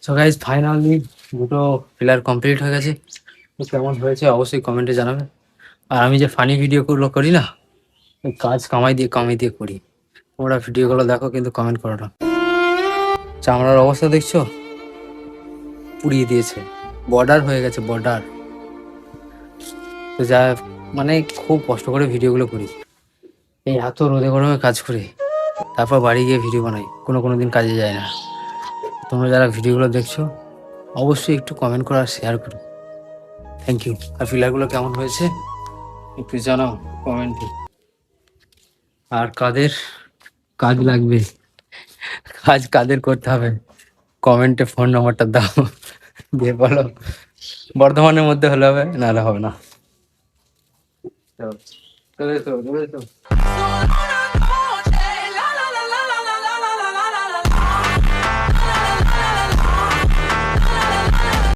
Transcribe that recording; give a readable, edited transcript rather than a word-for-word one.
So guys finally দুটো pillar complete হয়ে গেছে। তো কেমন হয়েছে অবশ্যই কমেন্টে জানাবে। আর আমি যে ফানি ভিডিওগুলো করি না, ওই কাজ কামাই দিয়ে করি। তোমরা ভিডিওগুলো দেখো কিন্তু কমেন্ট করো না। চামড়ার অবস্থা দেখছো, পুড়িয়ে দিয়েছে, বর্ডার হয়ে গেছে বর্ডার। তো যা মানে খুব কষ্ট করে ভিডিওগুলো করি, এই এত রোদে গরমে কাজ করি, তারপর বাড়ি গিয়ে ভিডিও বানাই, কোনো দিন কাজে যায় না। তোমরা যারা ভিডিওগুলো দেখছো অবশ্যই একটু কমেন্ট করো আর শেয়ার করো। Thank you. আর ফিলারগুলো কেমন হয়েছে একটু জানাও কমেন্টে। আর কাদের কাজ লাগবে, কাদের করতে হবে, কমেন্টে ফোন নাম্বারটা দাও, দিয়ে বলো। বর্ধমানের মধ্যে হলে হবে, নাহলে হবে না। চলো, চলে এসো, চলে এসো।